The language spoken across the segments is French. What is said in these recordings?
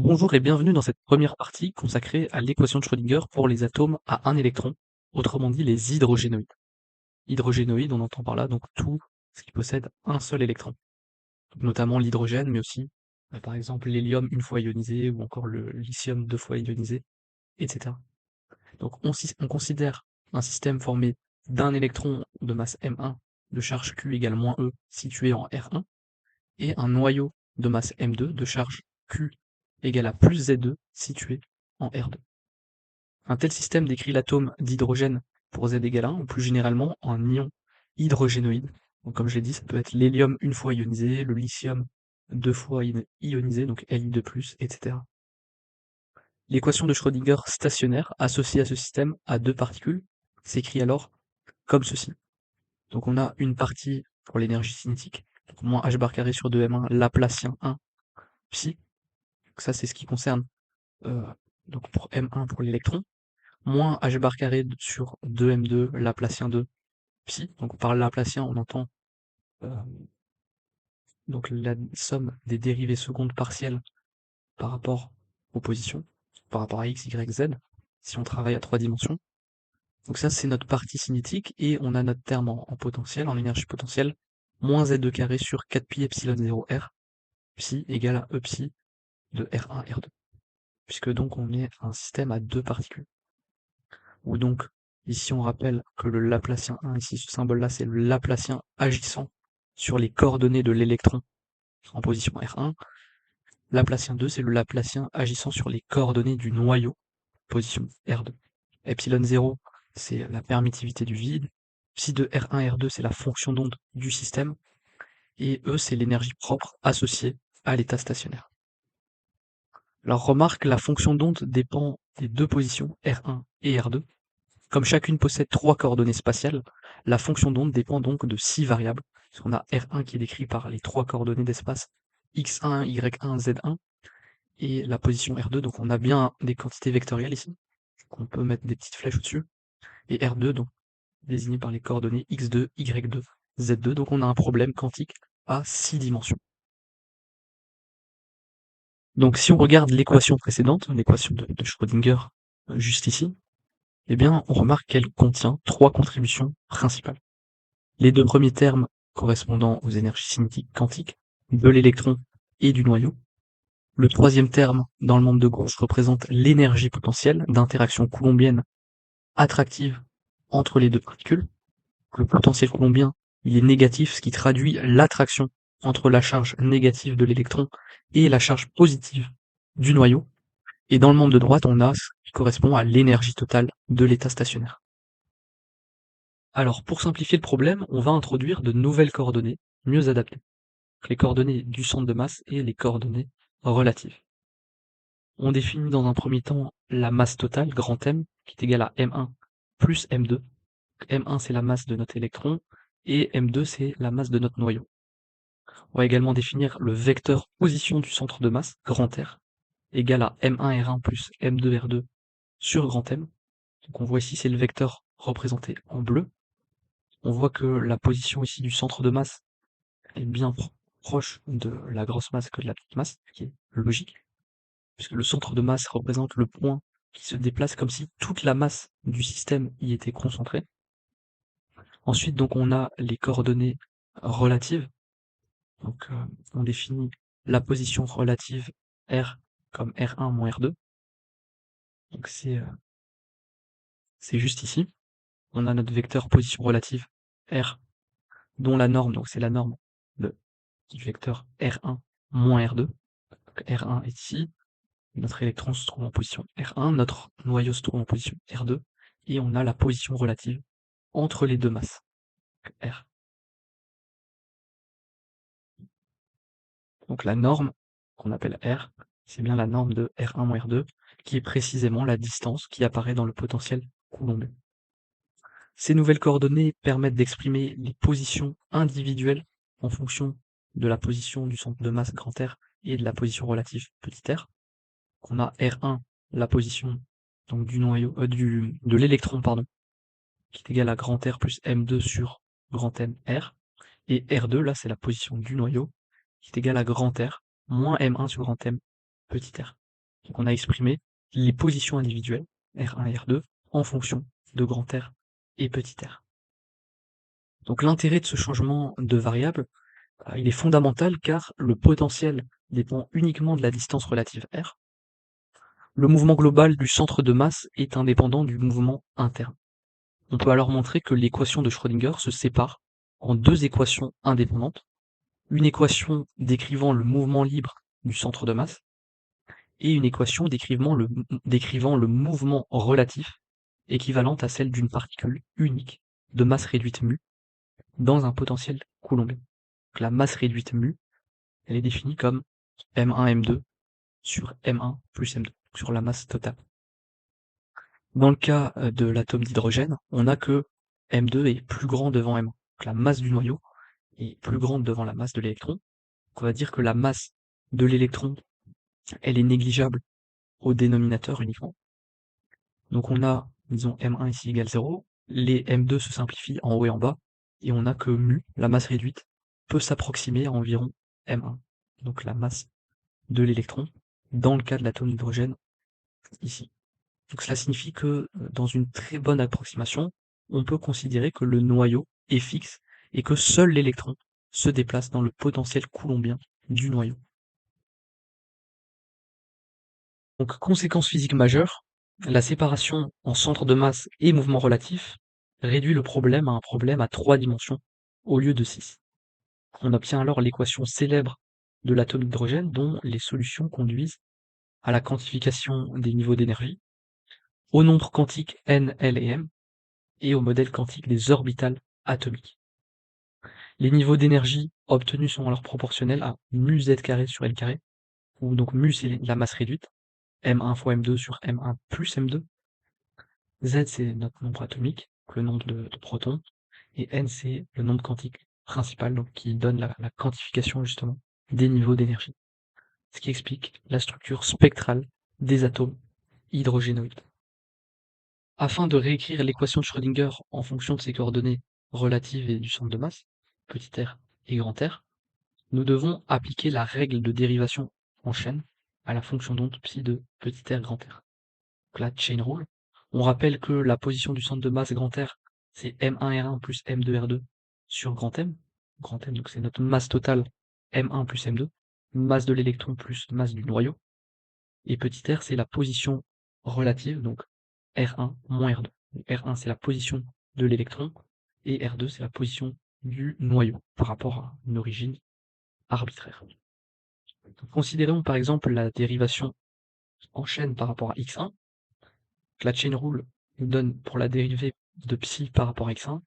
Bonjour et bienvenue dans cette première partie consacrée à l'équation de Schrödinger pour les atomes à un électron, autrement dit les hydrogénoïdes. Hydrogénoïdes, on entend par là donc tout ce qui possède un seul électron, donc notamment l'hydrogène, mais aussi par exemple l'hélium une fois ionisé ou encore le lithium deux fois ionisé, etc. Donc on considère un système formé d'un électron de masse M1 de charge Q égale -E situé en R1 et un noyau de masse M2 de charge Q égale à plus Z2 situé en R2. Un tel système décrit l'atome d'hydrogène pour Z égale 1, ou plus généralement un ion hydrogénoïde. Donc comme je l'ai dit, ça peut être l'hélium une fois ionisé, le lithium deux fois ionisé, donc Li2+, etc. L'équation de Schrödinger stationnaire associée à ce système à deux particules s'écrit alors comme ceci. Donc on a une partie pour l'énergie cinétique, donc moins h bar carré sur 2m1 laplacien 1 psi. Donc ça c'est ce qui concerne donc pour M1 pour l'électron, moins h bar carré sur 2m2 laplacien 2 psi. Donc par laplacien on entend euh, donc la somme des dérivées secondes partielles par rapport aux positions, par rapport à x, y, z, si on travaille à 3 dimensions. Donc ça c'est notre partie cinétique, et on a notre terme en potentiel, en énergie potentielle, moins z2 carré sur 4 pi epsilon 0 r, psi égale à e psi de R1, R2. Puisque donc on est un système à deux particules. Ou donc, ici on rappelle que le Laplacien 1, ici ce symbole-là, c'est le Laplacien agissant sur les coordonnées de l'électron en position R1. Laplacien 2, c'est le Laplacien agissant sur les coordonnées du noyau, position R2. Epsilon 0, c'est la permittivité du vide. Psi de R1, R2, c'est la fonction d'onde du système. Et E, c'est l'énergie propre associée à l'état stationnaire. Alors remarque, la fonction d'onde dépend des deux positions, R1 et R2. Comme chacune possède trois coordonnées spatiales, la fonction d'onde dépend donc de 6 variables. Parce qu'on a R1 qui est décrit par les trois coordonnées d'espace x1, y1, z1, et la position R2, donc on a bien des quantités vectorielles ici, qu'on peut mettre des petites flèches au-dessus, et R2, donc désigné par les coordonnées x2, y2, z2, donc on a un problème quantique à 6 dimensions. Donc si on regarde l'équation précédente, l'équation de Schrödinger, juste ici, eh bien on remarque qu'elle contient trois contributions principales. Les deux premiers termes correspondant aux énergies cinétiques quantiques de l'électron et du noyau. Le troisième terme, dans le membre de gauche, représente l'énergie potentielle d'interaction coulombienne attractive entre les deux particules. Le potentiel coulombien, il est négatif, ce qui traduit l'attraction entre la charge négative de l'électron et la charge positive du noyau. Et dans le membre de droite, on a ce qui correspond à l'énergie totale de l'état stationnaire. Alors, pour simplifier le problème, on va introduire de nouvelles coordonnées mieux adaptées. Les coordonnées du centre de masse et les coordonnées relatives. On définit dans un premier temps la masse totale, grand M, qui est égale à M1 plus M2. M1 c'est la masse de notre électron, et M2 c'est la masse de notre noyau. On va également définir le vecteur position du centre de masse, grand R, égal à M1 R1 plus M2 R2 sur grand M. Donc on voit ici c'est le vecteur représenté en bleu. On voit que la position ici du centre de masse est bien proche de la grosse masse que de la petite masse, ce qui est logique, puisque le centre de masse représente le point qui se déplace comme si toute la masse du système y était concentrée. Ensuite, donc, on a les coordonnées relatives. Donc, on définit la position relative R comme R1 moins R2. Donc, c'est juste ici. On a notre vecteur position relative R, dont la norme, donc c'est la norme du vecteur R1 moins R2. Donc, R1 est ici. Notre électron se trouve en position R1, notre noyau se trouve en position R2, et on a la position relative entre les deux masses, R. Donc la norme qu'on appelle R, c'est bien la norme de R1 moins R2, qui est précisément la distance qui apparaît dans le potentiel coulombien. Ces nouvelles coordonnées permettent d'exprimer les positions individuelles en fonction de la position du centre de masse grand R et de la position relative petit r. On a R1, la position donc du noyau de l'électron, pardon, qui est égal à grand R plus M2 sur grand M R, et R2, là c'est la position du noyau, qui est égal à grand R moins M1 sur grand M petit r. Donc on a exprimé les positions individuelles, R1 et R2, en fonction de grand R et petit r. Donc l'intérêt de ce changement de variable, il est fondamental car le potentiel dépend uniquement de la distance relative R. Le mouvement global du centre de masse est indépendant du mouvement interne. On peut alors montrer que l'équation de Schrödinger se sépare en deux équations indépendantes, une équation décrivant le mouvement libre du centre de masse et une équation décrivant le mouvement relatif équivalente à celle d'une particule unique de masse réduite mu dans un potentiel coulombien. Donc la masse réduite mu, elle est définie comme M1 M2 sur M1 plus M2, sur la masse totale. Dans le cas de l'atome d'hydrogène, on a que M2 est plus grand devant M1. Donc la masse du noyau est plus grande devant la masse de l'électron. Donc on va dire que la masse de l'électron, elle est négligeable au dénominateur uniquement. Donc on a, disons, M1 ici égale 0, les M2 se simplifient en haut et en bas, et on a que mu, la masse réduite, peut s'approximer à environ M1, donc la masse de l'électron, dans le cas de l'atome d'hydrogène, ici. Donc cela signifie que, dans une très bonne approximation, on peut considérer que le noyau est fixe et que seul l'électron se déplace dans le potentiel coulombien du noyau. Donc conséquence physique majeure, la séparation en centre de masse et mouvement relatif réduit le problème à un problème à 3 dimensions au lieu de 6. On obtient alors l'équation célèbre de l'atome d'hydrogène dont les solutions conduisent à la quantification des niveaux d'énergie, au nombre quantique n, l et m, et au modèle quantique des orbitales atomiques. Les niveaux d'énergie obtenus sont alors proportionnels à mu z carré sur L carré, où donc mu c'est la masse réduite, M1 fois M2 sur M1 plus M2, Z c'est notre nombre atomique, le nombre de protons, et N c'est le nombre quantique principal, donc qui donne la quantification justement des niveaux d'énergie, ce qui explique la structure spectrale des atomes hydrogénoïdes. Afin de réécrire l'équation de Schrödinger en fonction de ses coordonnées relatives et du centre de masse, petit r et grand R, nous devons appliquer la règle de dérivation en chaîne à la fonction d'onde psi de petit r grand R. Donc la chain rule, on rappelle que la position du centre de masse grand R, c'est M1R1 plus M2R2 sur grand M. Grand M, donc c'est notre masse totale M1 plus M2, masse de l'électron plus masse du noyau. Et petit r, c'est la position relative, donc R1 moins R2. R1, c'est la position de l'électron, et R2, c'est la position du noyau par rapport à une origine arbitraire. Donc, considérons par exemple la dérivation en chaîne par rapport à x1. La chain rule nous donne pour la dérivée de psi par rapport à x1,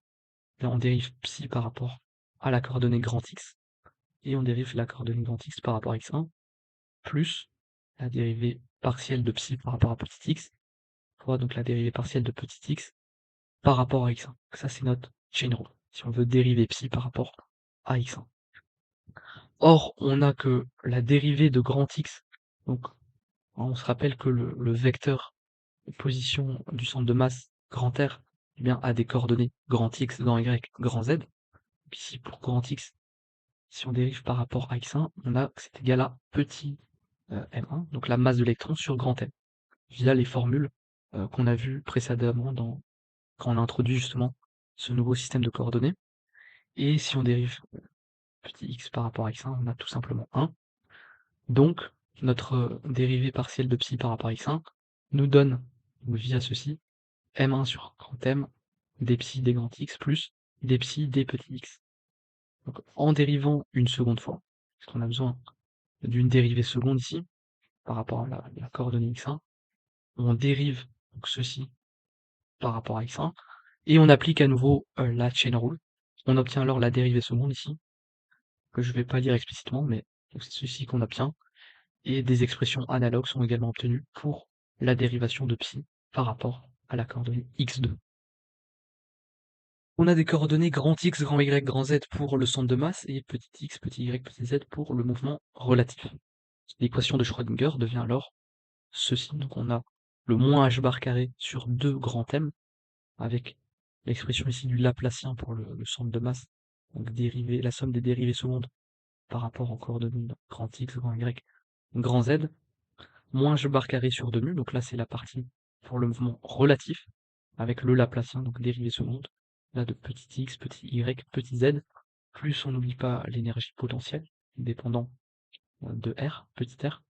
là on dérive psi par rapport à la coordonnée grand X, et on dérive la coordonnée grand X par rapport à x1, plus la dérivée partielle de psi par rapport à petit x, fois donc la dérivée partielle de petit x par rapport à x1. Ça c'est notre chain rule, si on veut dériver psi par rapport à x1. Or, on n'a que la dérivée de grand X, donc on se rappelle que le vecteur position du centre de masse grand R eh bien, a des coordonnées grand X, grand Y, grand Z. Ici, pour grand X, si on dérive par rapport à X1, on a que c'est égal à petit M1, donc la masse de l'électron sur grand M, via les formules qu'on a vues précédemment quand on a introduit justement ce nouveau système de coordonnées. Et si on dérive petit x par rapport à x1, on a tout simplement 1. Donc, notre dérivée partielle de psi par rapport à x1 nous donne, via ceci, m1 sur grand M des psi des grand X plus des psi des petits x. Donc, en dérivant une seconde fois, parce qu'on a besoin d'une dérivée seconde ici, par rapport à la coordonnée x1, on dérive donc ceci par rapport à x1, et on applique à nouveau la chain rule. On obtient alors la dérivée seconde ici, que je ne vais pas lire explicitement, mais c'est ceci qu'on obtient, et des expressions analogues sont également obtenues pour la dérivation de psi par rapport à la coordonnée x2. On a des coordonnées grand X, grand Y, grand Z pour le centre de masse et petit x, petit y, petit z pour le mouvement relatif. L'équation de Schrödinger devient alors ceci. Donc on a le moins h bar carré sur 2 grand M, avec l'expression ici du Laplacien pour le centre de masse, donc la somme des dérivées secondes par rapport aux coordonnées grand X, grand Y, grand Z, moins h bar carré sur 2 mu, donc là c'est la partie pour le mouvement relatif, avec le Laplacien, donc dérivée seconde, là de petit x, petit y, petit z, plus on n'oublie pas l'énergie potentielle, dépendant de r, petit r,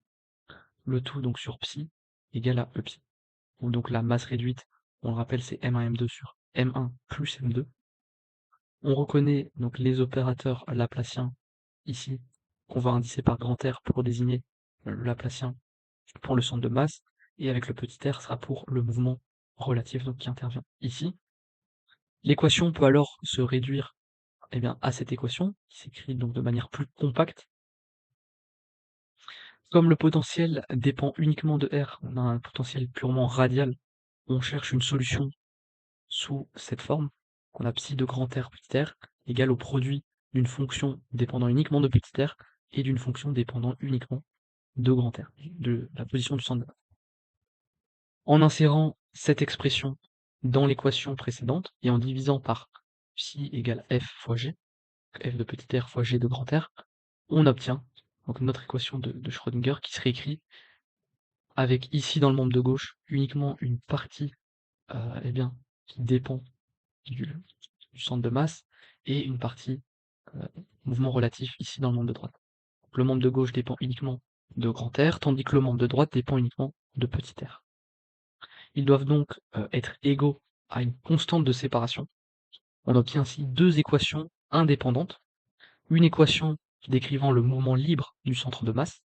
le tout donc sur psi égale à e psi. Donc la masse réduite, on le rappelle, c'est M1, M2 sur M1 plus M2. On reconnaît donc les opérateurs laplaciens ici, qu'on va indicer par grand R pour désigner le Laplacien pour le centre de masse, et avec le petit r sera pour le mouvement relatif donc, qui intervient ici. L'équation peut alors se réduire à cette équation, qui s'écrit donc de manière plus compacte. Comme le potentiel dépend uniquement de R, on a un potentiel purement radial, on cherche une solution sous cette forme, qu'on a psi de grand R petit r, égale au produit d'une fonction dépendant uniquement de petit r et d'une fonction dépendant uniquement de grand R, de la position du centre de masse. En insérant cette expression dans l'équation précédente et en divisant par psi égale f fois g, f de petit r fois g de grand R, on obtient donc notre équation de Schrödinger qui serait écrite avec ici dans le membre de gauche uniquement une partie qui dépend du centre de masse et une partie mouvement relatif ici dans le membre de droite. Donc, le membre de gauche dépend uniquement de grand R, tandis que le membre de droite dépend uniquement de petit r. Ils doivent donc être égaux à une constante de séparation. On obtient ainsi deux équations indépendantes, une équation décrivant le mouvement libre du centre de masse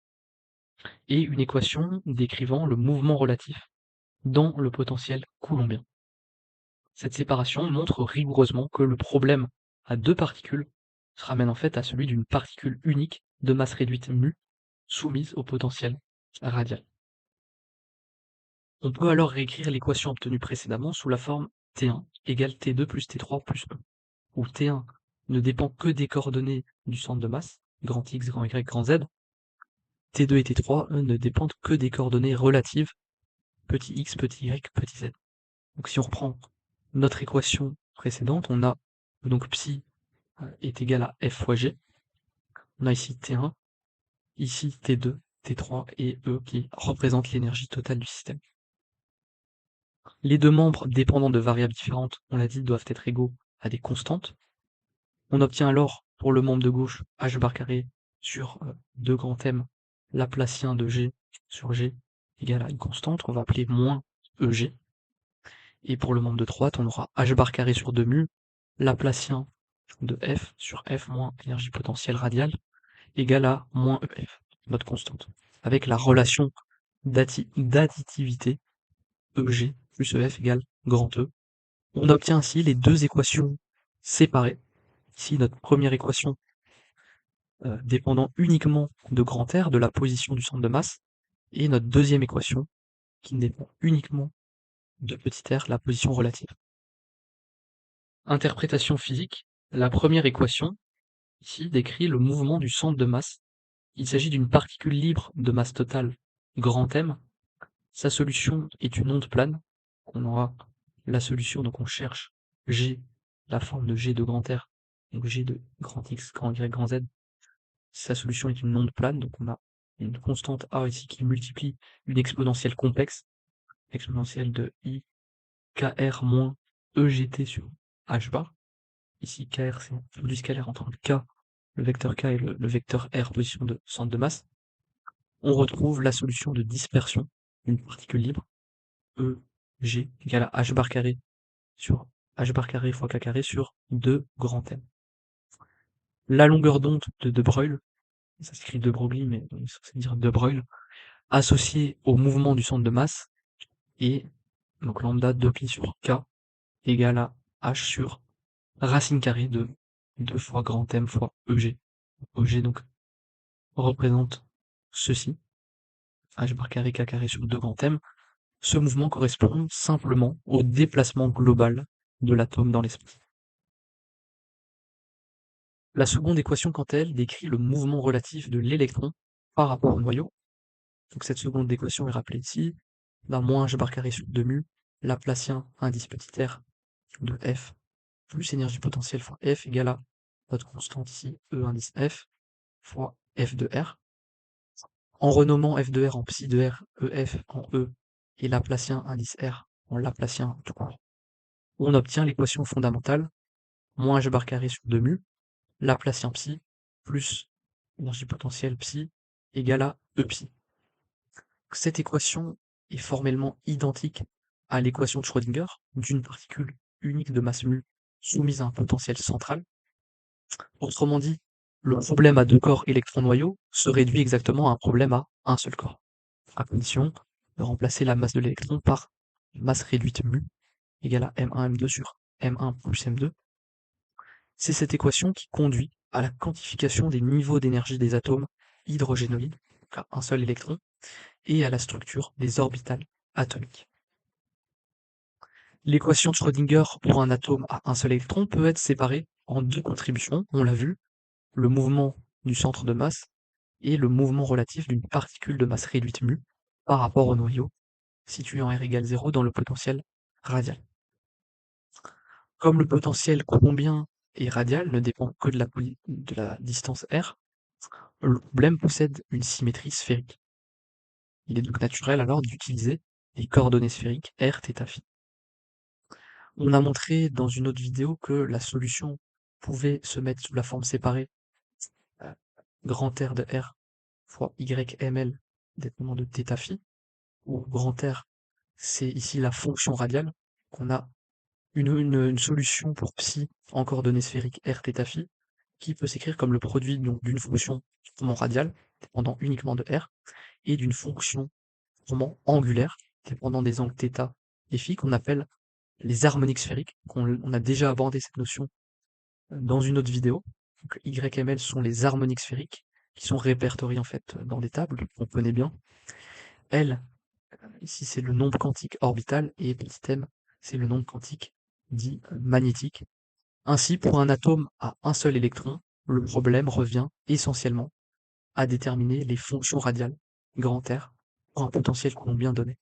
et une équation décrivant le mouvement relatif dans le potentiel coulombien. Cette séparation montre rigoureusement que le problème à deux particules se ramène en fait à celui d'une particule unique de masse réduite mu soumise au potentiel radial. On peut alors réécrire l'équation obtenue précédemment sous la forme T1 égale T2 plus T3 plus E, où T1 ne dépend que des coordonnées du centre de masse, grand X, grand Y, grand Z. T2 et T3, eux, ne dépendent que des coordonnées relatives, petit x, petit y, petit z. Donc si on reprend notre équation précédente, on a donc psi est égal à f fois g. On a ici T1, ici T2, T3 et E qui représentent l'énergie totale du système. Les deux membres dépendant de variables différentes, on l'a dit, doivent être égaux à des constantes. On obtient alors, pour le membre de gauche, h bar carré sur 2 grands M, Laplacien de G sur G égale à une constante qu'on va appeler moins EG. Et pour le membre de droite, on aura h bar carré sur 2 mu, Laplacien de F sur F moins énergie potentielle radiale égale à moins EF, notre constante, avec la relation d'additivité EG plus EF égale grand E. On obtient ainsi les deux équations séparées. Ici, notre première équation dépendant uniquement de grand R, de la position du centre de masse, et notre deuxième équation qui dépend uniquement de petit r, la position relative. Interprétation physique, la première équation ici décrit le mouvement du centre de masse. Il s'agit d'une particule libre de masse totale grand M. Sa solution est une onde plane. On aura la solution, donc on cherche G, la forme de G de grand R, donc G de grand X, grand Y, grand Z. Sa solution est une onde plane, donc on a une constante A ici qui multiplie une exponentielle complexe, exponentielle de I KR moins EGT sur H bar. Ici, KR, c'est un produit scalaire entre le K, le vecteur K et le vecteur R, position de centre de masse. On retrouve la solution de dispersion d'une particule libre, EG égale à H bar carré sur H bar carré fois K carré sur 2 grand M. La longueur d'onde de De Broglie, ça s'écrit De Broglie, mais on est censé dire De Broglie, associée au mouvement du centre de masse, et donc lambda 2π sur K égale à H sur racine carrée de 2 fois grand M fois EG. EG donc représente ceci, H bar carré K carré sur 2 grand M. Ce mouvement correspond simplement au déplacement global de l'atome dans l'espace. La seconde équation, quant à elle, décrit le mouvement relatif de l'électron par rapport au noyau. Donc cette seconde équation est rappelée ici, d'un moins h bar carré sur 2 mu, Laplacien indice petit r de F plus énergie potentielle fois F égale à notre constante ici, E indice F, fois F de R. En renommant f de R en psi de R, EF en E, et laplacien indice R en laplacien tout court, on obtient l'équation fondamentale, moins h bar carré sur 2 mu, laplacien psi, plus énergie potentielle psi, égale à E psi. Cette équation est formellement identique à l'équation de Schrödinger d'une particule unique de masse mu soumise à un potentiel central. Autrement dit, le problème à deux corps électron-noyau se réduit exactement à un problème à un seul corps, à condition de remplacer la masse de l'électron par masse réduite mu égale à M1 M2 sur M1 plus M2. C'est cette équation qui conduit à la quantification des niveaux d'énergie des atomes hydrogénoïdes, donc à un seul électron, et à la structure des orbitales atomiques. L'équation de Schrödinger pour un atome à un seul électron peut être séparée en deux contributions, on l'a vu, le mouvement du centre de masse et le mouvement relatif d'une particule de masse réduite mu par rapport au noyau, situé en R égale 0 dans le potentiel radial. Comme le potentiel coulombbien et radial ne dépend que de la distance r, le problème possède une symétrie sphérique. Il est donc naturel alors d'utiliser les coordonnées sphériques r, θ, phi. On a montré dans une autre vidéo que la solution pouvait se mettre sous la forme séparée grand R de R fois YML dépendant de θ phi, où grand R c'est ici la fonction radiale, qu'on a une solution pour psi en coordonnées sphériques r θ phi, qui peut s'écrire comme le produit d'une fonction purement radiale, dépendant uniquement de R, et d'une fonction purement angulaire, dépendant des angles θ et phi, qu'on appelle les harmoniques sphériques. On a déjà abordé cette notion dans une autre vidéo. Donc, YML sont les harmoniques sphériques, qui sont répertoriées en fait dans des tables, on connaît bien. L, ici c'est le nombre quantique orbital, et petit m, c'est le nombre quantique dit magnétique. Ainsi, pour un atome à un seul électron, le problème revient essentiellement à déterminer les fonctions radiales, grand R, pour un potentiel coulombbien donné.